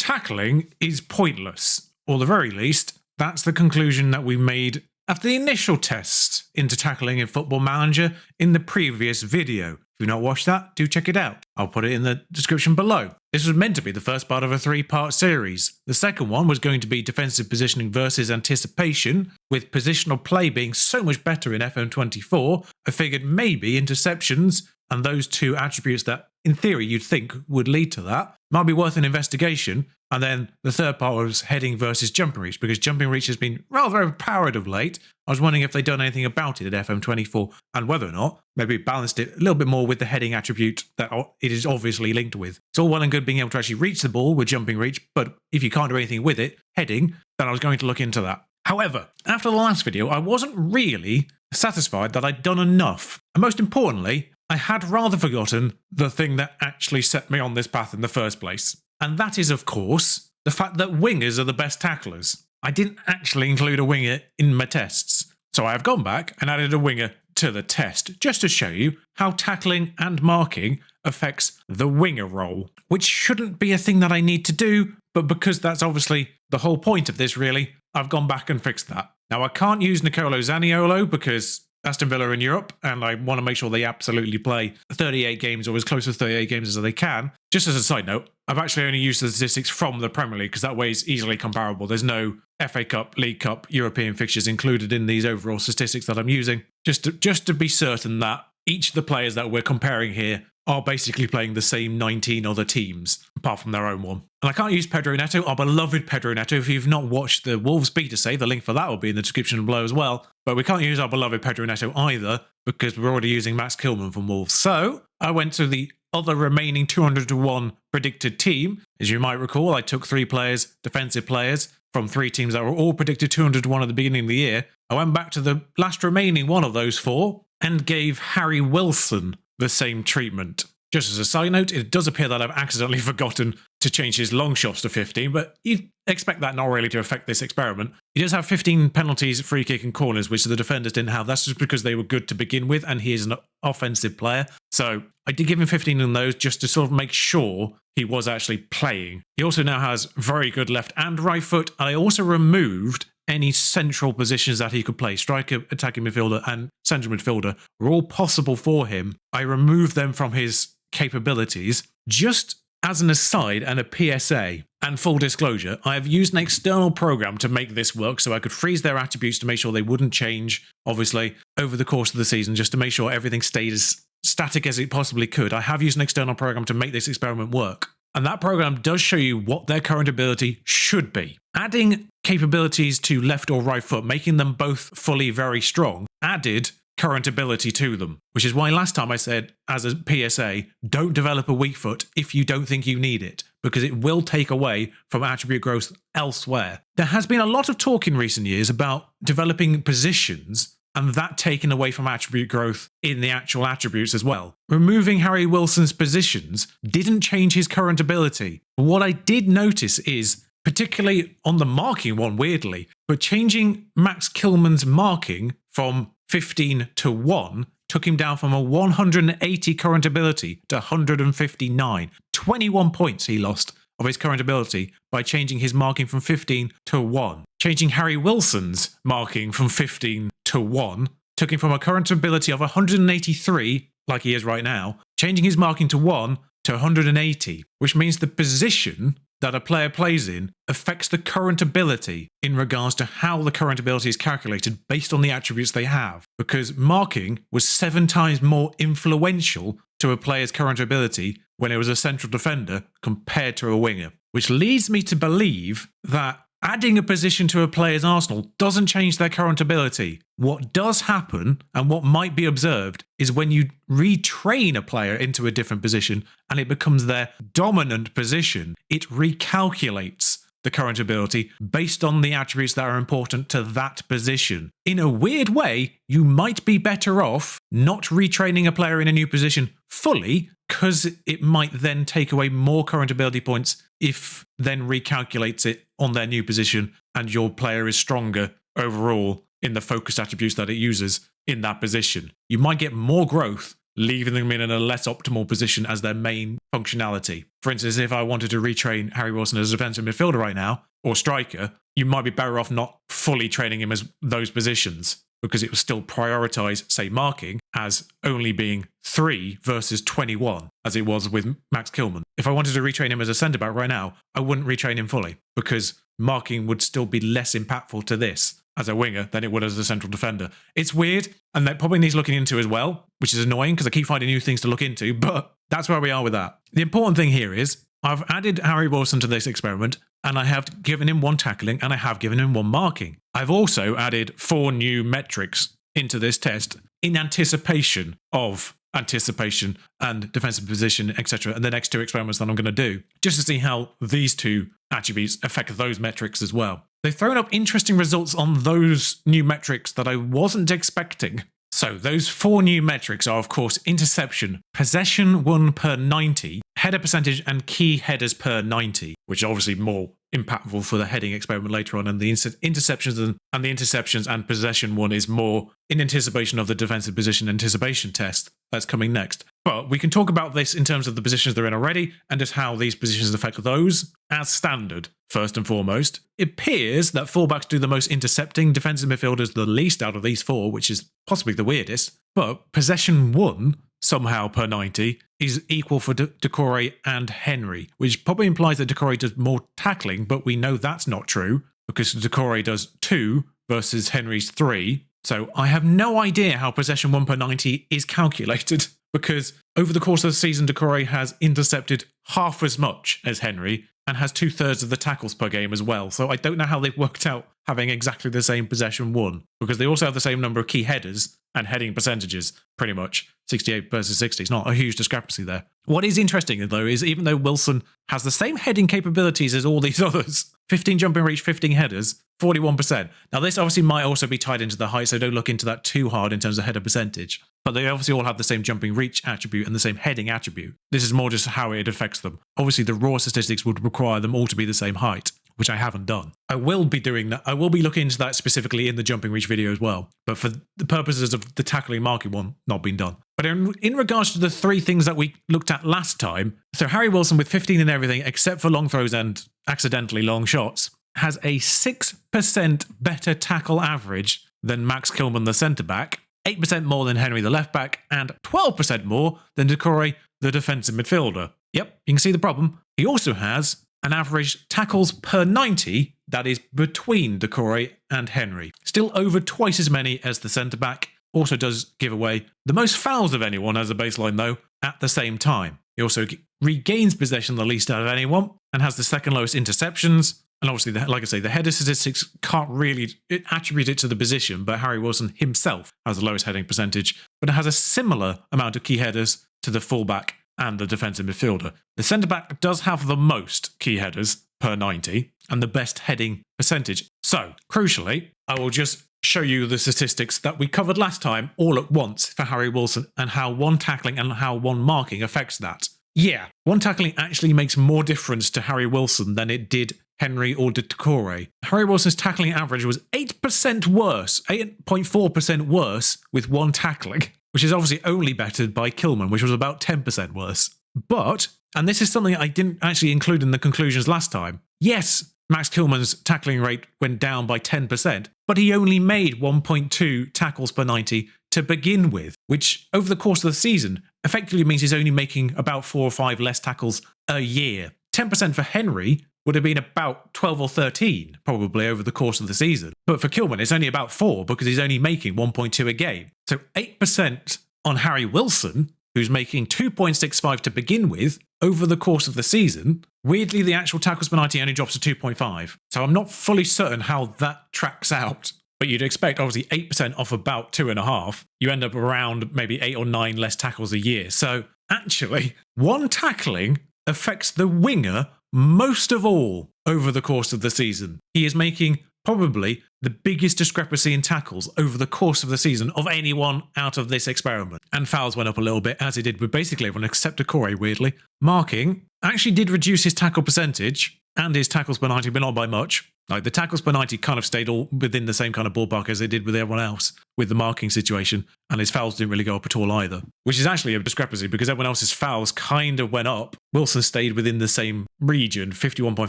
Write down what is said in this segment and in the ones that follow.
tackling is pointless, or at the very least, that's the conclusion that we made after the initial test into tackling in Football Manager in the previous video. If you've not watched that, do check it out. I'll put it in the description below. This was meant to be the first part of a 3-part series. The second one was going to be defensive positioning versus anticipation, with positional play being so much better in FM24, I figured maybe interceptions and those two attributes that in theory you'd think would lead to that might be worth an investigation. And then the third part was heading versus jumping reach, because jumping reach has been rather overpowered of late. I was wondering if they'd done anything about it at FM24 and whether or not maybe balanced it a little bit more with the heading attribute that it is obviously linked with. It's all well and good being able to actually reach the ball with jumping reach, but if you can't do anything with it, heading, then I was going to look into that. However, after the last video, I wasn't really satisfied that I'd done enough. And most importantly, I had rather forgotten the thing that actually set me on this path in the first place. And that is, of course, the fact that wingers are the best tacklers. I didn't actually include a winger in my tests, so I have gone back and added a winger to the test, just to show you how tackling and marking affects the winger role, which shouldn't be a thing that I need to do, but because that's obviously the whole point of this really, I've gone back and fixed that. Now I can't use Nicolo Zaniolo because Aston Villa are in Europe, and I want to make sure they absolutely play 38 games or as close to 38 games as they can. Just as a side note, I've actually only used the statistics from the Premier League because that way it's easily comparable. There's no FA Cup, League Cup, European fixtures included in these overall statistics that I'm using, just to be certain that each of the players that we're comparing here are basically playing the same 19 other teams, apart from their own one. And I can't use Pedro Neto, our beloved Pedro Neto. If you've not watched the Wolves beta save, the link for that will be in the description below as well. But we can't use our beloved Pedro Neto either, because we're already using Max Kilman from Wolves. So I went to the other remaining 200-to-1 predicted team. As you might recall, I took 3 players, defensive players, from 3 teams that were all predicted 200-to-1 at the beginning of the year. I went back to the last remaining one of those 4 and gave Harry Wilson the same treatment. Just as a side note, it does appear that I've accidentally forgotten to change his long shots to 15, but you'd expect that not really to affect this experiment. He does have 15 penalties, free kick and corners, which the defenders didn't have. That's just because they were good to begin with, and he is an offensive player. So I did give him 15 in those just to sort of make sure he was actually playing. He also now has very good left and right foot. I also removed any central positions that he could play. Striker, attacking midfielder, and central midfielder were all possible for him. I removed them from his capabilities. Just as an aside and a PSA, and full disclosure, I have used an external program to make this work so I could freeze their attributes to make sure they wouldn't change, obviously, over the course of the season, just to make sure everything stayed as static as it possibly could. I have used an external program to make this experiment work. And that program does show you what their current ability should be. Adding capabilities to left or right foot, making them both fully very strong, added current ability to them, which is why last time I said, as a PSA, don't develop a weak foot if you don't think you need it, because it will take away from attribute growth elsewhere. There has been a lot of talk in recent years about developing positions and that taken away from attribute growth in the actual attributes as well. Removing Harry Wilson's positions didn't change his current ability. What I did notice is, particularly on the marking one, weirdly, but changing Max Kilman's marking from 15 to 1 took him down from a 180 current ability to 159. 21 points he lost of his current ability by changing his marking from 15 to 1. Changing Harry Wilson's marking from 15 to 1 took him from a current ability of 183, like he is right now, changing his marking to 1 to 180, which means the position that a player plays in affects the current ability in regards to how the current ability is calculated based on the attributes they have. Because marking was 7 times more influential to a player's current ability when it was a central defender compared to a winger. Which leads me to believe that adding a position to a player's arsenal doesn't change their current ability. What does happen, and what might be observed, is when you retrain a player into a different position and it becomes their dominant position, it recalculates the current ability based on the attributes that are important to that position. In a weird way, you might be better off not retraining a player in a new position fully, because it might then take away more current ability points if then recalculates it on their new position and your player is stronger overall in the focused attributes that it uses in that position. You might get more growth leaving them in a less optimal position as their main functionality. For instance, if I wanted to retrain Harry Wilson as a defensive midfielder right now, or striker, you might be better off not fully training him as those positions, because it will still prioritize, say, marking as only being 3 versus 21, as it was with Max Kilman. If I wanted to retrain him as a centre-back right now, I wouldn't retrain him fully, because marking would still be less impactful to this as a winger than it would as a central defender. It's weird, and that probably needs looking into as well, which is annoying because I keep finding new things to look into, but that's where we are with that. The important thing here is I've added Harry Wilson to this experiment, and I have given him 1 tackling, and I have given him 1 marking. I've also added 4 new metrics into this test in anticipation and defensive position, etc., and the next 2 experiments that I'm going to do, just to see how these 2 attributes affect those metrics as well. They've thrown up interesting results on those new metrics that I wasn't expecting. So those 4 new metrics are, of course, interception, possession won per 90, header percentage, and key headers per 90, which are obviously more impactful for the heading experiment later on. And the interceptions and possession one is more in anticipation of the defensive position anticipation test that's coming next. But we can talk about this in terms of the positions they're in already and just how these positions affect those as standard. First and foremost, it appears that fullbacks do the most intercepting, defensive midfielders the least out of these 4, which is possibly the weirdest. But possession won somehow per 90 is equal for Decore and Henry, which probably implies that Decore does more tackling, but we know that's not true because Decore does 2 versus Henry's 3. So I have no idea how possession won per 90 is calculated, because over the course of the season, Decore has intercepted half as much as Henry and has 2/3 of the tackles per game as well. So I don't know how they've worked out having exactly the same possession won, because they also have the same number of key headers and heading percentages, pretty much 68 versus 60. It's not a huge discrepancy there. What is interesting, though, is even though Wilson has the same heading capabilities as all these others, 15 jumping reach, 15 headers, 41%. Now, this obviously might also be tied into the height, so don't look into that too hard in terms of header percentage. But they obviously all have the same jumping reach attribute and the same heading attribute. This is more just how it affects them. Obviously, the raw statistics would require them all to be the same height, which I haven't done. I will be doing that. I will be looking into that specifically in the jumping reach video as well. But for the purposes of the tackling marking one, not been done. But in regards to the 3 things that we looked at last time, so Harry Wilson with 15 in everything except for long throws and accidentally long shots, has a 6% better tackle average than Max Kilman, the centre-back, 8% more than Henry, the left-back, and 12% more than Decore, the defensive midfielder. Yep, you can see the problem. He also has an average tackles per 90 that is between Decore and Henry. Still over twice as many as the centre-back. Also does give away the most fouls of anyone as a baseline, though, at the same time. He also regains possession the least out of anyone and has the second lowest interceptions. And obviously, like I say, the header statistics can't really attribute it to the position, but Harry Wilson himself has the lowest heading percentage, but it has a similar amount of key headers to the fullback and the defensive midfielder. The centre-back does have the most key headers per 90 and the best heading percentage. So, crucially, I will just show you the statistics that we covered last time all at once for Harry Wilson and how 1 tackling and how 1 marking affects that. Yeah, 1 tackling actually makes more difference to Harry Wilson than it did Henry or Decore. Harry Wilson's tackling average was 8% worse, 8.4% worse with 1 tackling, which is obviously only bettered by Kilman, which was about 10% worse. But, and this is something I didn't actually include in the conclusions last time, yes, Max Kilman's tackling rate went down by 10%, but he only made 1.2 tackles per 90 to begin with, which over the course of the season effectively means he's only making about 4 or 5 less tackles a year. 10% for Henry would have been about 12 or 13, probably, over the course of the season. But for Kilman, it's only about 4 because he's only making 1.2 a game. So 8% on Harry Wilson, who's making 2.65 to begin with, over the course of the season. Weirdly, the actual tackles per 90 only drops to 2.5. So I'm not fully certain how that tracks out. But you'd expect, obviously, 8% off about 2.5. You end up around maybe 8 or 9 less tackles a year. So actually, 1 tackling affects the winger most of all over the course of the season. He is making probably the biggest discrepancy in tackles over the course of the season of anyone out of this experiment. And fouls went up a little bit, as it did with basically everyone except Decore, weirdly. Marking actually did reduce his tackle percentage and his tackles per 90, but not by much. Like the tackles per 90 kind of stayed all within the same kind of ballpark as they did with everyone else with the marking situation, and his fouls didn't really go up at all either, which is actually a discrepancy because everyone else's fouls kind of went up. Wilson stayed within the same region, 51.4,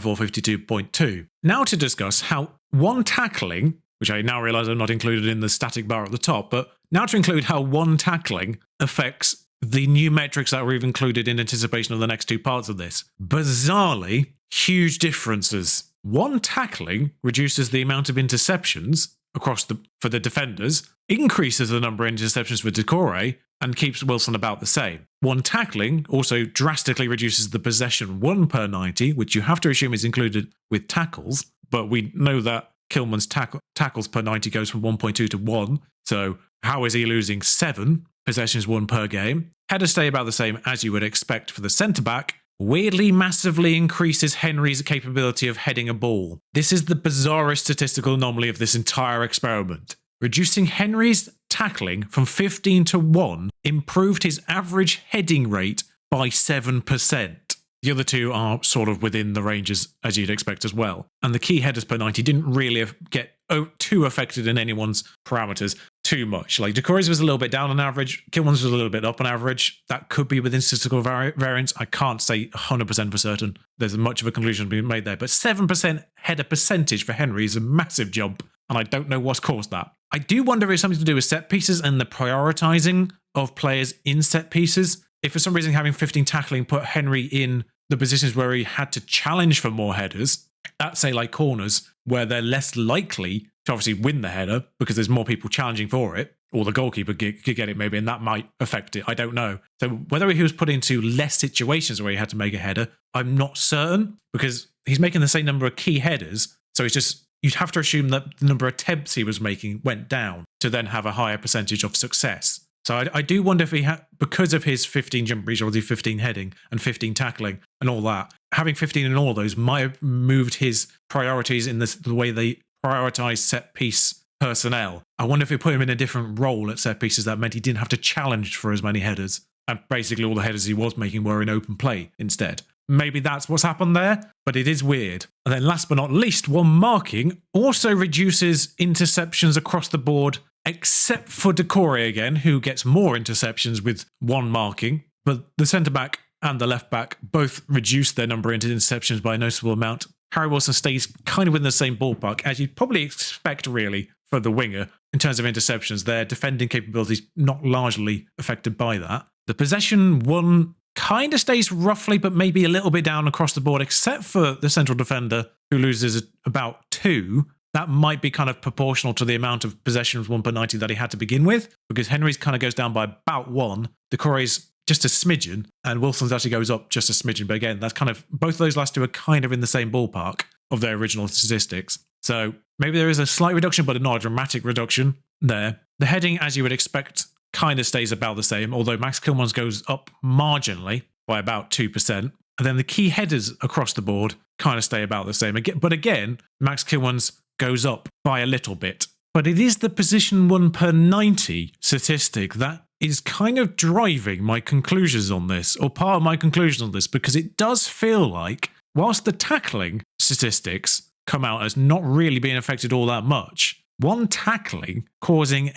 52.2. Now to discuss how one tackling, which I now realise I'm not included in the static bar at the top, but now to include how one tackling affects the new metrics that we've included in anticipation of the next two parts of this. Bizarrely, huge differences. One tackling reduces the amount of interceptions for the defenders, increases the number of interceptions for Decore, and keeps Wilson about the same. One tackling also drastically reduces the possession won per 90, which you have to assume is included with tackles, but we know that Kilman's tackles per 90 goes from 1.2 to 1, so how is he losing 7 possessions won per game? Headers stay about the same as you would expect for the centre-back. Weirdly massively increases Henry's capability of heading a ball. This is the bizarrest statistical anomaly of this entire experiment. Reducing Henry's tackling from 15 to 1 improved his average heading rate by 7%. The other two are sort of within the ranges as you'd expect as well. And the key headers per 90 didn't really get too affected in anyone's parameters too much. Like Decore's was a little bit down on average, Kilman's was a little bit up on average. That could be within statistical variance. I can't say 100% for certain. There's much of a conclusion being made there. But 7% header percentage for Henry is a massive jump, and I don't know what's caused that. I do wonder if it's something to do with set pieces and the prioritising of players in set pieces. If for some reason having 15 tackling put Henry in the positions where he had to challenge for more headers, at say like corners, where they're less likely to obviously win the header because there's more people challenging for it, or the goalkeeper could get it maybe, and that might affect it. I don't know. So whether he was put into less situations where he had to make a header, I'm not certain, because he's making the same number of key headers. So it's just, you'd have to assume that the number of attempts he was making went down to then have a higher percentage of success. So I do wonder if he had, because of his 15 jump reach, or the 15 heading and 15 tackling and all that, having 15 in all of those might have moved his priorities in the way they prioritise set piece personnel. I wonder if he put him in a different role at set pieces that meant he didn't have to challenge for as many headers, and basically all the headers he was making were in open play instead. Maybe that's what's happened there, but it is weird. And then last but not least, one marking also reduces interceptions across the board, except for Decore again, who gets more interceptions with one marking, but the centre-back and the left-back both reduce their number of interceptions by a noticeable amount. Harry Wilson stays kind of within the same ballpark, as you'd probably expect, really, for the winger in terms of interceptions. Their defending capabilities not largely affected by that. The possession won kind of stays roughly, but maybe a little bit down across the board, except for the central defender, who loses about 2. That might be kind of proportional to the amount of possessions won per 90 that he had to begin with, because Henry's kind of goes down by about 1, Decore's just a smidgen, and Wilson's actually goes up just a smidgen. But again, that's kind of, both of those last two are kind of in the same ballpark of their original statistics. So maybe there is a slight reduction, but not a dramatic reduction there. The heading, as you would expect, kind of stays about the same, although Max Kilman's goes up marginally by about 2%. And then the key headers across the board kind of stay about the same. But again, Max Kilman's goes up by a little bit. But it is the position won per 90 statistic that is kind of driving my conclusions on this, or part of my conclusions on this, because it does feel like, whilst the tackling statistics come out as not really being affected all that much, one tackling causing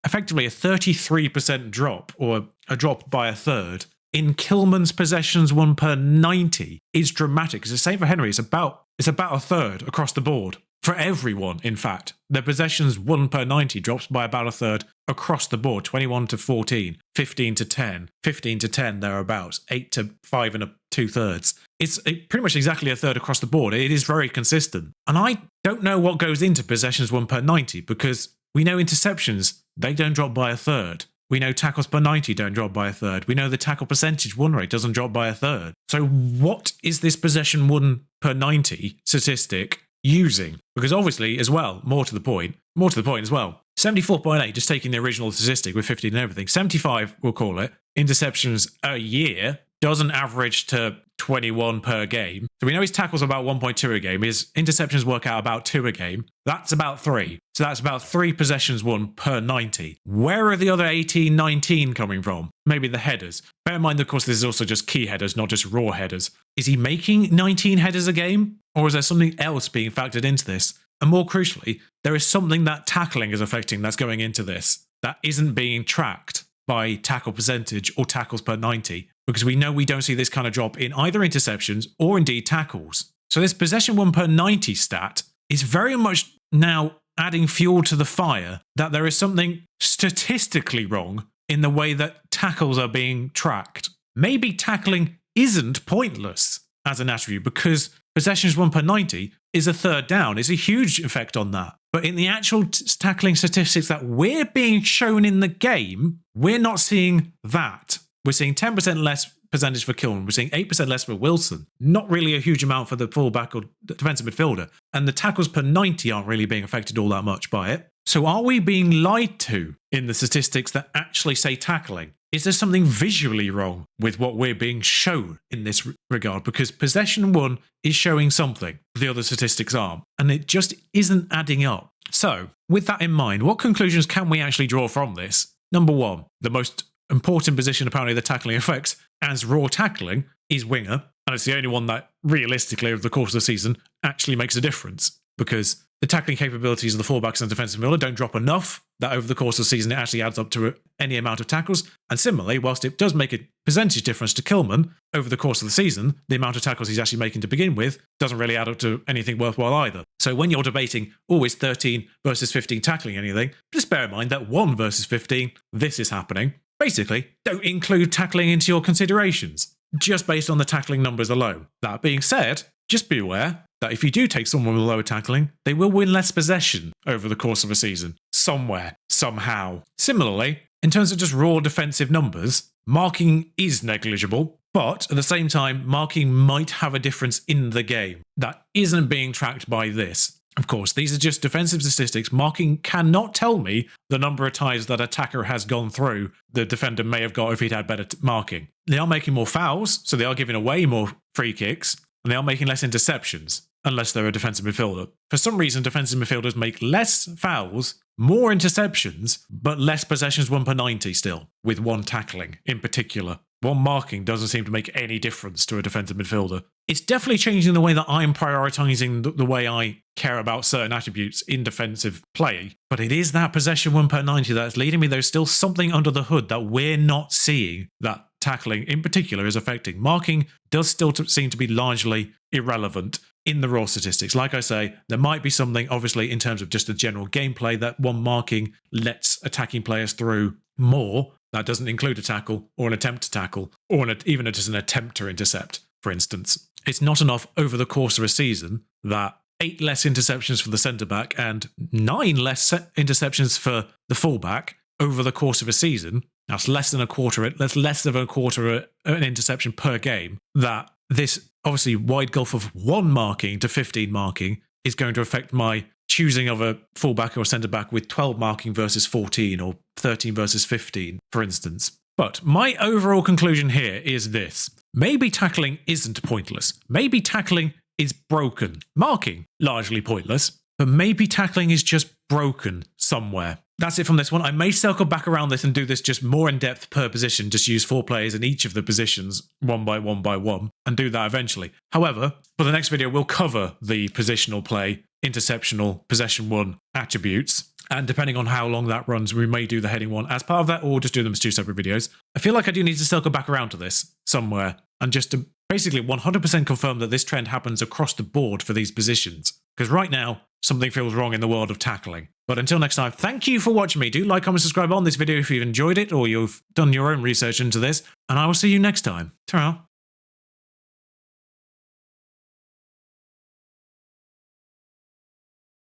effectively a 33% drop, or a drop by a third, in Kilman's possessions won per 90 is dramatic. It's the same for Henry. It's about a third across the board. For everyone, in fact, their possessions won per 90 drops by about a third across the board. 21 to 14, 15 to 10, 15 to 10 thereabouts, 8 to 5 and 2/3. It's pretty much exactly a third across the board. It is very consistent. And I don't know what goes into possessions won per 90, because we know interceptions, they don't drop by a third. We know tackles per 90 don't drop by a third. We know the tackle percentage won rate doesn't drop by a third. So what is this possession won per 90 statistic using? Because obviously, as well, more to the point as well, 74.8, just taking the original statistic with 15 and everything, 75, we'll call it, interceptions a year doesn't average to 21 per game. So we know his tackles are about 1.2 a game. His interceptions work out about 2 a game. That's about 3. So that's about 3 possessions won per 90. Where are the other 18, 19 coming from? Maybe the headers. Bear in mind, of course, this is also just key headers, not just raw headers. Is he making 19 headers a game? Or is there something else being factored into this? And more crucially, there is something that tackling is affecting that's going into this that isn't being tracked by tackle percentage or tackles per 90, because we know we don't see this kind of drop in either interceptions or indeed tackles. So this possession won per 90 stat is very much now adding fuel to the fire that there is something statistically wrong in the way that tackles are being tracked. Maybe tackling isn't pointless as an attribute because possessions won per 90 is a third down. It's a huge effect on that. But in the actual tackling statistics that we're being shown in the game, we're not seeing that. We're seeing 10% less percentage for Kilman. We're seeing 8% less for Wilson. Not really a huge amount for the fullback or defensive midfielder. And the tackles per 90 aren't really being affected all that much by it. So are we being lied to in the statistics that actually say tackling? Is there something visually wrong with what we're being shown in this regard? Because possession won is showing something, the other statistics aren't, and it just isn't adding up. So, with that in mind, what conclusions can we actually draw from this? Number one, the most important position apparently the tackling affects as raw tackling is winger, and it's the only one that realistically over the course of the season actually makes a difference, because the tackling capabilities of the fullbacks and defensive midfielder don't drop enough that over the course of the season it actually adds up to any amount of tackles. And similarly, whilst it does make a percentage difference to Kilman over the course of the season, the amount of tackles he's actually making to begin with doesn't really add up to anything worthwhile either. So when you're debating, is 13 versus 15 tackling anything, just bear in mind that 1 versus 15, this is happening. Basically, don't include tackling into your considerations, just based on the tackling numbers alone. That being said, just be aware that if you do take someone with lower tackling, they will win less possession over the course of a season. Somewhere, somehow. Similarly, in terms of just raw defensive numbers, marking is negligible, but at the same time, marking might have a difference in the game that isn't being tracked by this. Of course, these are just defensive statistics. Marking cannot tell me the number of times that attacker has gone through the defender may have got if he'd had better marking. They are making more fouls, so they are giving away more free kicks, and they are making less interceptions, unless they're a defensive midfielder. For some reason, defensive midfielders make less fouls, more interceptions, but less possessions won per 90 still, with 1 tackling in particular. 1 marking doesn't seem to make any difference to a defensive midfielder. It's definitely changing the way that I'm prioritising the way I care about certain attributes in defensive play, but it is that possession won per 90 that's leading me. There's still something under the hood that we're not seeing that tackling in particular is affecting. Marking does still seem to be largely irrelevant in the raw statistics. Like I say, there might be something obviously in terms of just the general gameplay that 1 marking lets attacking players through more. That doesn't include a tackle or an attempt to tackle or even just an attempt to intercept, for instance. It's not enough over the course of a season that 8 less interceptions for the centre-back and 9 less interceptions for the full-back over the course of a season. That's less of a quarter an interception per game. That this obviously wide gulf of 1 marking to 15 marking is going to affect my choosing of a fullback or centre-back with 12 marking versus 14 or 13 versus 15, for instance. But my overall conclusion here is this. Maybe tackling isn't pointless. Maybe tackling is broken. Marking, largely pointless. But maybe tackling is just broken somewhere. That's it from this one. I may circle back around this and do this just more in depth per position, just use 4 players in each of the positions, one by one, and do that eventually. However, for the next video, we'll cover the positional play, interceptional, possession won attributes. And depending on how long that runs, we may do the heading one as part of that, or just do them as 2 separate videos. I feel like I do need to circle back around to this somewhere, and just to basically 100% confirm that this trend happens across the board for these positions. Because right now, something feels wrong in the world of tackling. But until next time, thank you for watching me. Do like, comment, subscribe on this video if you've enjoyed it or you've done your own research into this. And I will see you next time. Ta-ra.